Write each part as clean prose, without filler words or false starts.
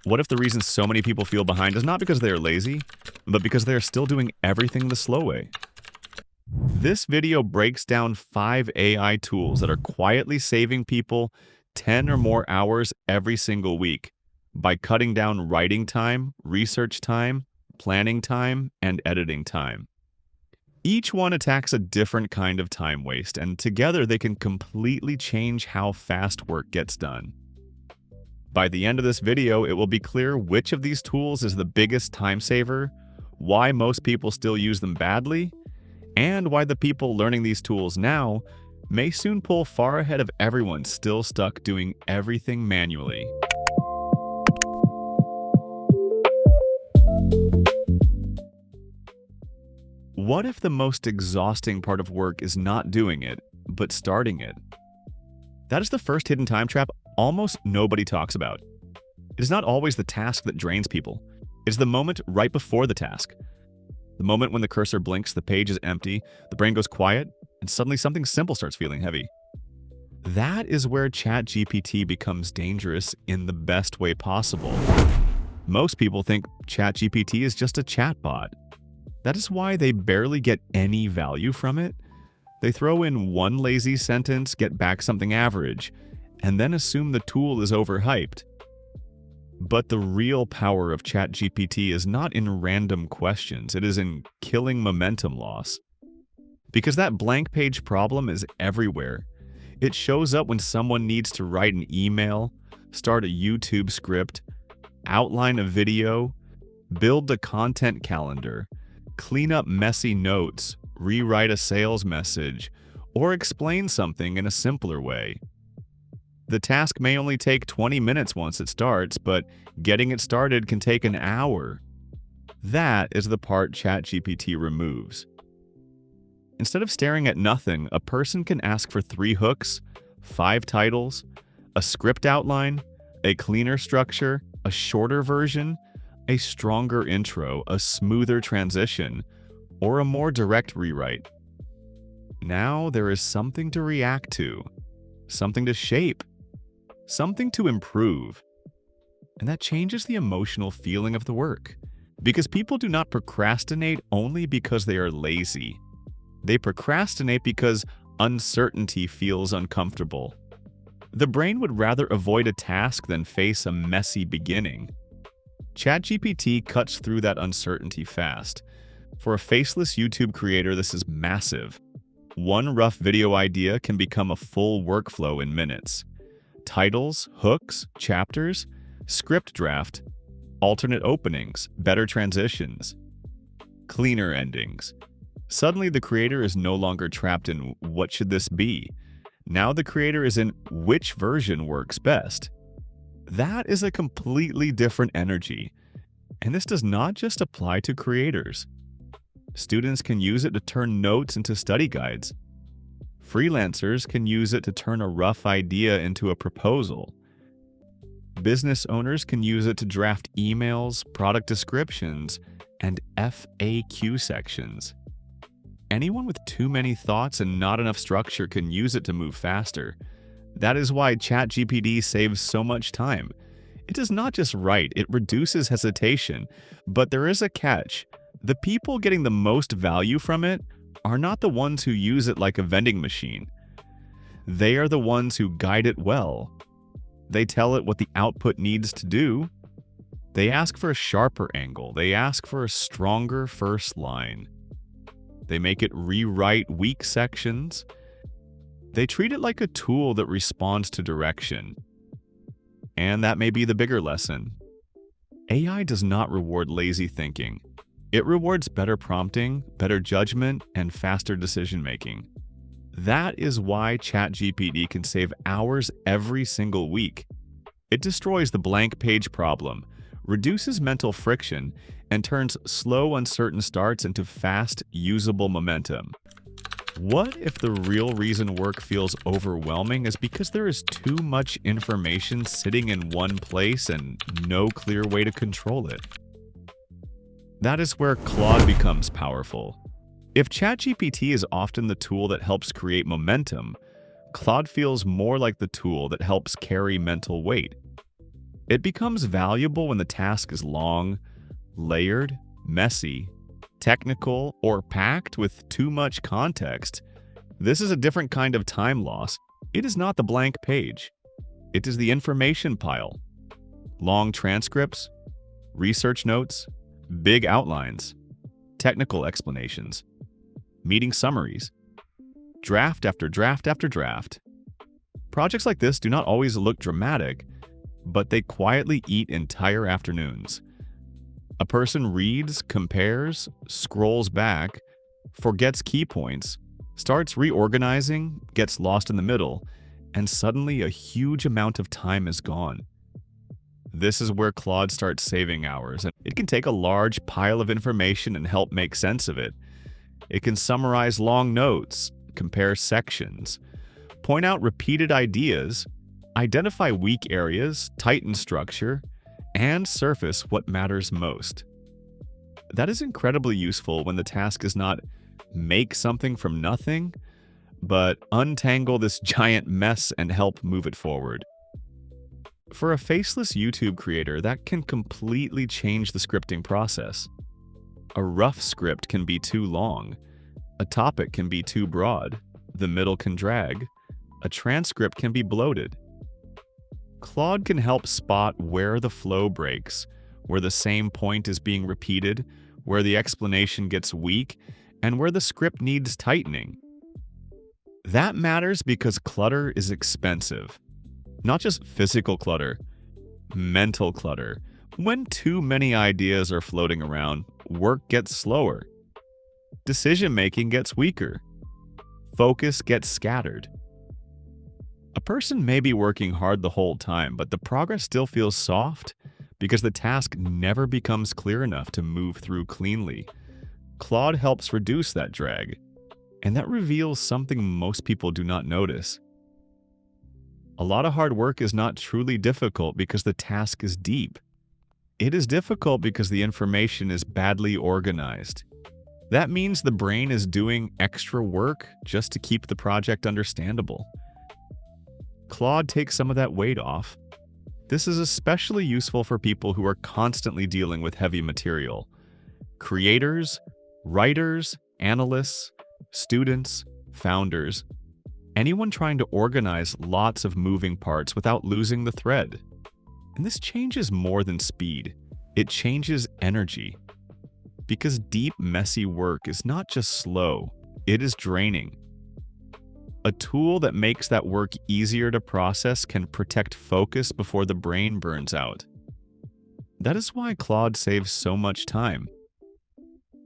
What if the reason so many people feel behind is not because they are lazy, but because they are still doing everything the slow way? This video breaks down 5 AI tools that are quietly saving people 10 or more hours every single week by cutting down writing time, research time, planning time, and editing time. Each one attacks a different kind of time waste, and together they can completely change how fast work gets done. By the end of this video, it will be clear which of these tools is the biggest time saver, why most people still use them badly, and why the people learning these tools now may soon pull far ahead of everyone still stuck doing everything manually. What if the most exhausting part of work is not doing it, but starting it? That is the first hidden time trap almost nobody talks about. It is not always the task that drains people. It is the moment right before the task. The moment when the cursor blinks, the page is empty, the brain goes quiet, and suddenly something simple starts feeling heavy. That is where ChatGPT becomes dangerous in the best way possible. Most people think ChatGPT is just a chatbot. That is why they barely get any value from it. They throw in one lazy sentence, get back something average, and then assume the tool is overhyped. But the real power of ChatGPT is not in random questions, it is in killing momentum loss. Because that blank page problem is everywhere. It shows up when someone needs to write an email, start a YouTube script, outline a video, build a content calendar, clean up messy notes, rewrite a sales message, or explain something in a simpler way. The task may only take 20 minutes once it starts, but getting it started can take an hour. That is the part ChatGPT removes. Instead of staring at nothing, a person can ask for 3 hooks, 5 titles, a script outline, a cleaner structure, a shorter version, a stronger intro, a smoother transition, or a more direct rewrite. Now there is something to react to, something to shape, something to improve. And that changes the emotional feeling of the work. Because people do not procrastinate only because they are lazy. They procrastinate because uncertainty feels uncomfortable. The brain would rather avoid a task than face a messy beginning. ChatGPT cuts through that uncertainty fast. For a faceless YouTube creator, this is massive. One rough video idea can become a full workflow in minutes. Titles, hooks, chapters, script draft, alternate openings, better transitions, cleaner endings. Suddenly, the creator is no longer trapped in what should this be? Now the creator is in which version works best. That is a completely different energy. And this does not just apply to creators. Students can use it to turn notes into study guides. Freelancers can use it to turn a rough idea into a proposal. Business owners can use it to draft emails, product descriptions, and FAQ sections. Anyone with too many thoughts and not enough structure can use it to move faster. That is why ChatGPT saves so much time. It does not just write, it reduces hesitation. But there is a catch. The people getting the most value from it are not the ones who use it like a vending machine. They are the ones who guide it well. They tell it what the output needs to do. They ask for a sharper angle. They ask for a stronger first line. They make it rewrite weak sections. They treat it like a tool that responds to direction. And that may be the bigger lesson. AI does not reward lazy thinking. It rewards better prompting, better judgment, and faster decision-making. That is why ChatGPT can save hours every single week. It destroys the blank page problem, reduces mental friction, and turns slow, uncertain starts into fast, usable momentum. What if the real reason work feels overwhelming is because there is too much information sitting in one place and no clear way to control it? That is where Claude becomes powerful. If ChatGPT is often the tool that helps create momentum, Claude feels more like the tool that helps carry mental weight. It becomes valuable when the task is long, layered, messy, technical, or packed with too much context. This is a different kind of time loss. It is not the blank page. It is the information pile. Long transcripts, research notes, big outlines, technical explanations, meeting summaries, draft after draft after draft. Projects like this do not always look dramatic, but they quietly eat entire afternoons. A person reads, compares, scrolls back, forgets key points, starts reorganizing, gets lost in the middle, and suddenly a huge amount of time is gone. This is where Claude starts saving hours, and it can take a large pile of information and help make sense of it. It can summarize long notes, compare sections, point out repeated ideas, identify weak areas, tighten structure, and surface what matters most. That is incredibly useful when the task is not make something from nothing, but untangle this giant mess and help move it forward. For a faceless YouTube creator, that can completely change the scripting process. A rough script can be too long, a topic can be too broad, the middle can drag, a transcript can be bloated. Claude can help spot where the flow breaks, where the same point is being repeated, where the explanation gets weak, and where the script needs tightening. That matters because clutter is expensive. Not just physical clutter, mental clutter. When too many ideas are floating around, work gets slower. Decision-making gets weaker. Focus gets scattered. A person may be working hard the whole time, but the progress still feels soft because the task never becomes clear enough to move through cleanly. Claude helps reduce that drag, and that reveals something most people do not notice. A lot of hard work is not truly difficult because the task is deep. It is difficult because the information is badly organized. That means the brain is doing extra work just to keep the project understandable. Claude takes some of that weight off. This is especially useful for people who are constantly dealing with heavy material. Creators, writers, analysts, students, founders, anyone trying to organize lots of moving parts without losing the thread. And this changes more than speed. It changes energy. Because deep, messy work is not just slow, it is draining. A tool that makes that work easier to process can protect focus before the brain burns out. That is why Claude saves so much time.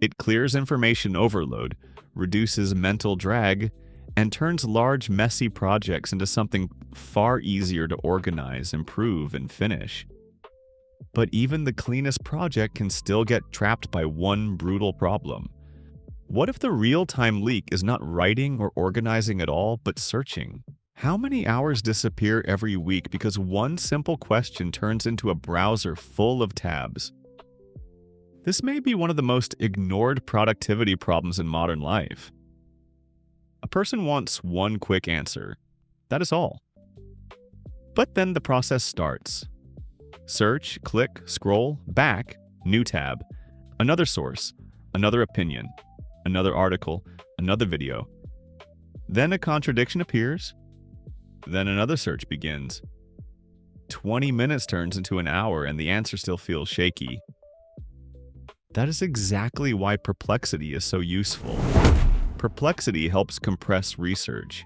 It clears information overload, reduces mental drag, and turns large, messy projects into something far easier to organize, improve, and finish. But even the cleanest project can still get trapped by one brutal problem. What if the real-time leak is not writing or organizing at all, but searching? How many hours disappear every week because one simple question turns into a browser full of tabs? This may be one of the most ignored productivity problems in modern life. A person wants one quick answer. That is all. But then the process starts. Search, click, scroll, back, new tab, another source, another opinion, another article, another video. Then a contradiction appears. Then another search begins. 20 minutes turns into an hour and the answer still feels shaky. That is exactly why Perplexity is so useful. Perplexity helps compress research.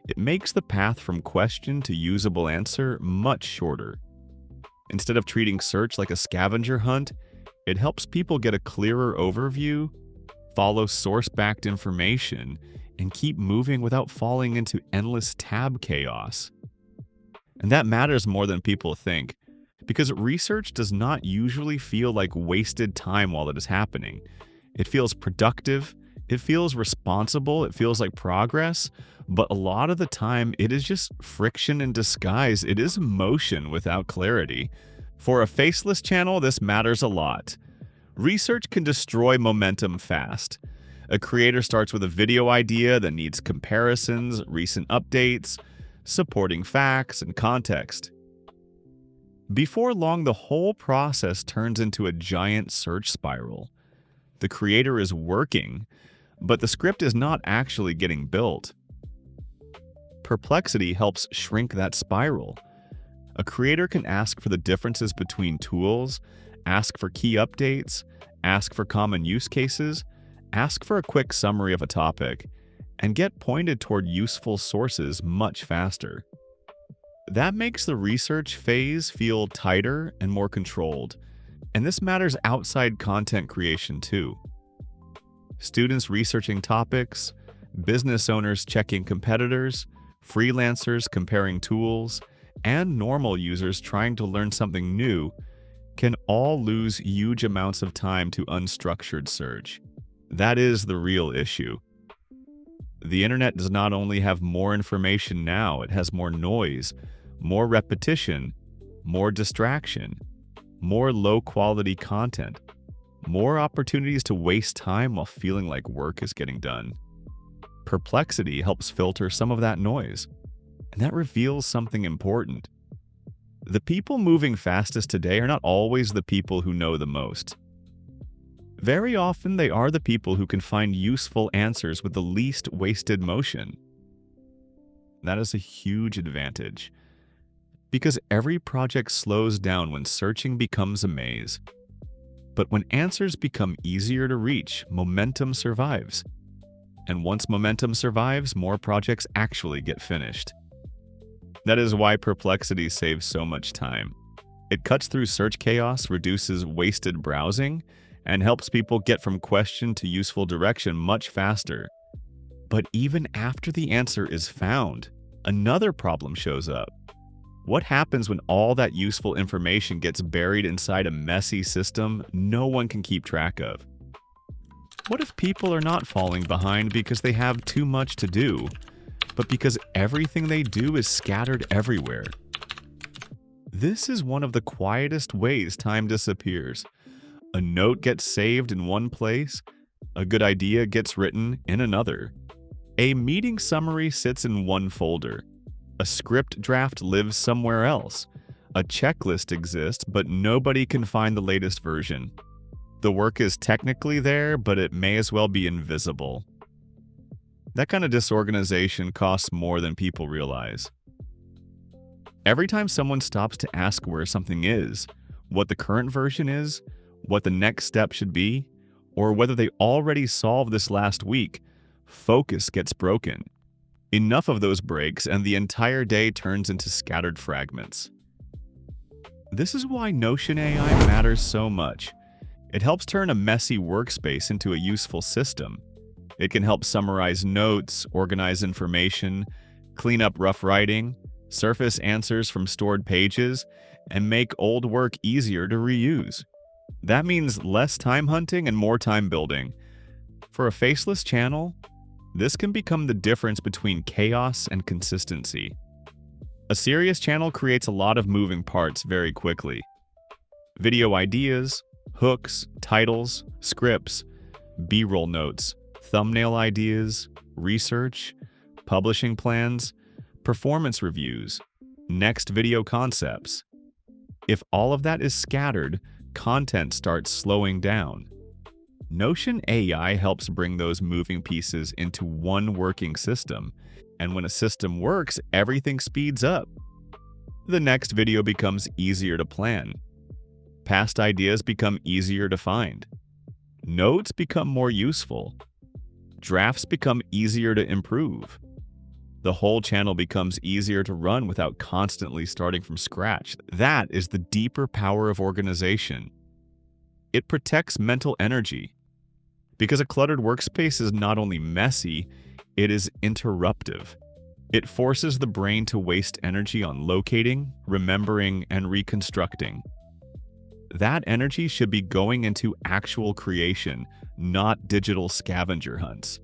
It makes the path from question to usable answer much shorter. Instead of treating search like a scavenger hunt, it helps people get a clearer overview, follow source-backed information, and keep moving without falling into endless tab chaos. And that matters more than people think, because research does not usually feel like wasted time while it is happening. It feels productive, it feels responsible, it feels like progress, but a lot of the time it is just friction in disguise. It is motion without clarity. For a faceless channel, this matters a lot. Research can destroy momentum fast. A creator starts with a video idea that needs comparisons, recent updates, supporting facts, and context. Before long, the whole process turns into a giant search spiral. The creator is working, but the script is not actually getting built. Perplexity helps shrink that spiral. A creator can ask for the differences between tools, ask for key updates, ask for common use cases, ask for a quick summary of a topic, and get pointed toward useful sources much faster. That makes the research phase feel tighter and more controlled, and this matters outside content creation too. Students researching topics, business owners checking competitors, freelancers comparing tools, and normal users trying to learn something new can all lose huge amounts of time to unstructured search. That is the real issue. The internet does not only have more information now, it has more noise, more repetition, more distraction, more low-quality content, more opportunities to waste time while feeling like work is getting done. Perplexity helps filter some of that noise, and that reveals something important. The people moving fastest today are not always the people who know the most. Very often, they are the people who can find useful answers with the least wasted motion. That is a huge advantage, because every project slows down when searching becomes a maze. But when answers become easier to reach, momentum survives. And once momentum survives, more projects actually get finished. That is why Perplexity saves so much time. It cuts through search chaos, reduces wasted browsing, and helps people get from question to useful direction much faster. But even after the answer is found, another problem shows up. What happens when all that useful information gets buried inside a messy system no one can keep track of? What if people are not falling behind because they have too much to do, but because everything they do is scattered everywhere? This is one of the quietest ways time disappears. A note gets saved in one place, a good idea gets written in another. A meeting summary sits in one folder. A script draft lives somewhere else. A checklist exists, but nobody can find the latest version. The work is technically there, but it may as well be invisible. That kind of disorganization costs more than people realize. Every time someone stops to ask where something is, what the current version is, what the next step should be, or whether they already solved this last week, focus gets broken. Enough of those breaks, and the entire day turns into scattered fragments. This is why NotionAI matters so much. It helps turn a messy workspace into a useful system. It can help summarize notes, organize information, clean up rough writing, surface answers from stored pages, and make old work easier to reuse. That means less time hunting and more time building. For a faceless channel, this can become the difference between chaos and consistency. A serious channel creates a lot of moving parts very quickly. Video ideas, hooks, titles, scripts, B-roll notes, thumbnail ideas, research, publishing plans, performance reviews, next video concepts. If all of that is scattered, content starts slowing down. NotionAI helps bring those moving pieces into one working system, and when a system works, everything speeds up. The next video becomes easier to plan. Past ideas become easier to find. Notes become more useful. Drafts become easier to improve. The whole channel becomes easier to run without constantly starting from scratch. That is the deeper power of organization. It protects mental energy. Because a cluttered workspace is not only messy, it is interruptive. It forces the brain to waste energy on locating, remembering, and reconstructing. That energy should be going into actual creation, not digital scavenger hunts.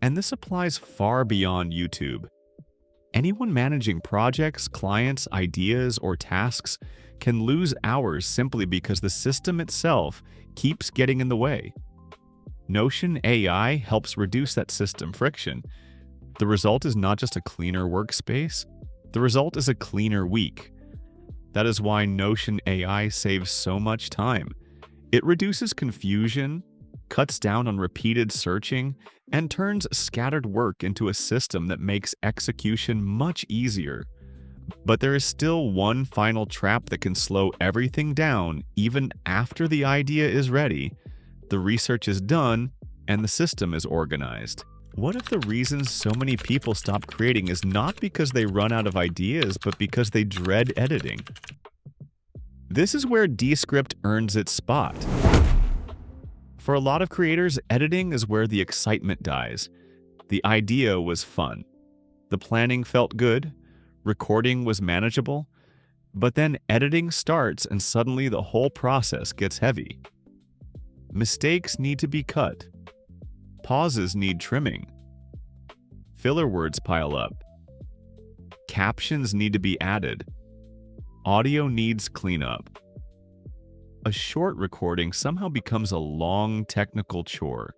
And this applies far beyond YouTube. Anyone managing projects, clients, ideas, or tasks can lose hours simply because the system itself keeps getting in the way. NotionAI helps reduce that system friction. The result is not just a cleaner workspace, the result is a cleaner week. That is why NotionAI saves so much time. It reduces confusion, cuts down on repeated searching, and turns scattered work into a system that makes execution much easier. But there is still one final trap that can slow everything down even after the idea is ready, the research is done, and the system is organized. What if the reason so many people stop creating is not because they run out of ideas, but because they dread editing? This is where Descript earns its spot. For a lot of creators, editing is where the excitement dies. The idea was fun. The planning felt good. Recording was manageable. But then editing starts and suddenly the whole process gets heavy. Mistakes need to be cut. Pauses need trimming. Filler words pile up. Captions need to be added. Audio needs cleanup. A short recording somehow becomes a long technical chore.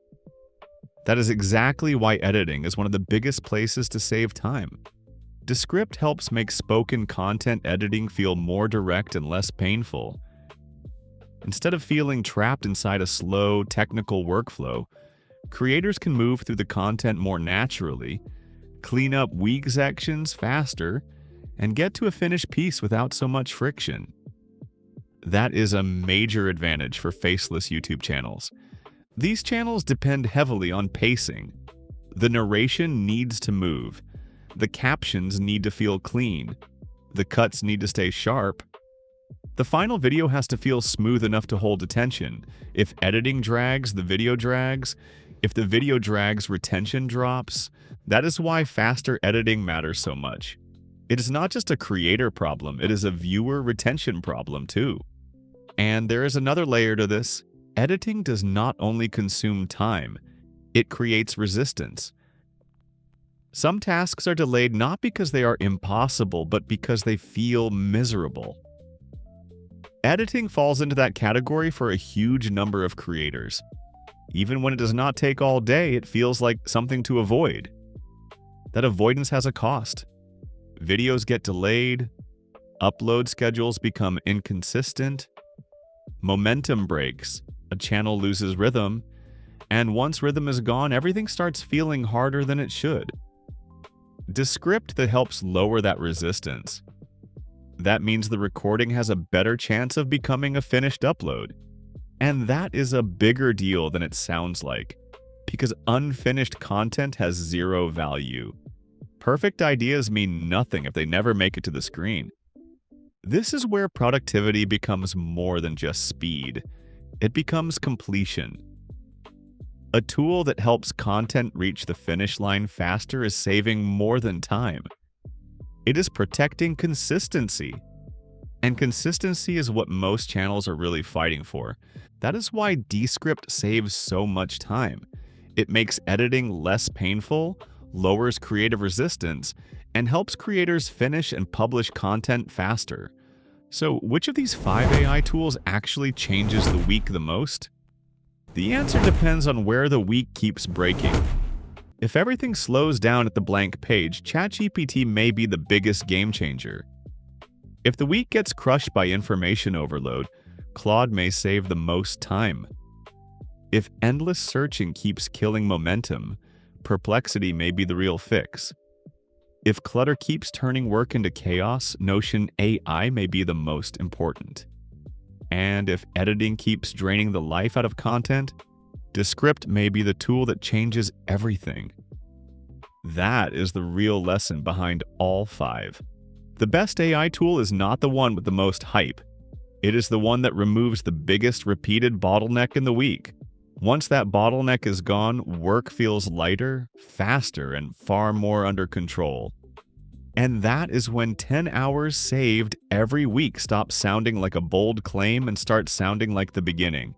That is exactly why editing is one of the biggest places to save time. Descript helps make spoken content editing feel more direct and less painful. Instead of feeling trapped inside a slow, technical workflow, creators can move through the content more naturally, clean up weak sections faster, and get to a finished piece without so much friction. That is a major advantage for faceless YouTube channels. These channels depend heavily on pacing. The narration needs to move. The captions need to feel clean. The cuts need to stay sharp. The final video has to feel smooth enough to hold attention. If editing drags, the video drags. If the video drags, retention drops. That is why faster editing matters so much. It is not just a creator problem, it is a viewer retention problem too. And there is another layer to this. Editing does not only consume time, it creates resistance. Some tasks are delayed not because they are impossible, but because they feel miserable. Editing falls into that category for a huge number of creators. Even when it does not take all day, it feels like something to avoid. That avoidance has a cost. Videos get delayed, upload schedules become inconsistent, momentum breaks, a channel loses rhythm, and once rhythm is gone, everything starts feeling harder than it should. Descript that helps lower that resistance. That means the recording has a better chance of becoming a finished upload. And that is a bigger deal than it sounds like, because unfinished content has zero value. Perfect ideas mean nothing if they never make it to the screen. This is where productivity becomes more than just speed. It becomes completion. A tool that helps content reach the finish line faster is saving more than time. It is protecting consistency. And consistency is what most channels are really fighting for. That is why Descript saves so much time. It makes editing less painful, lowers creative resistance, and helps creators finish and publish content faster. So, which of these 5 AI tools actually changes the week the most? The answer depends on where the week keeps breaking. If everything slows down at the blank page, ChatGPT may be the biggest game changer. If the week gets crushed by information overload, Claude may save the most time. If endless searching keeps killing momentum, Perplexity may be the real fix. If clutter keeps turning work into chaos, NotionAI may be the most important. And if editing keeps draining the life out of content, Descript may be the tool that changes everything. That is the real lesson behind all 5. The best AI tool is not the one with the most hype. It is the one that removes the biggest repeated bottleneck in the week. Once that bottleneck is gone, work feels lighter, faster, and far more under control. And that is when 10 hours saved every week stops sounding like a bold claim and starts sounding like the beginning.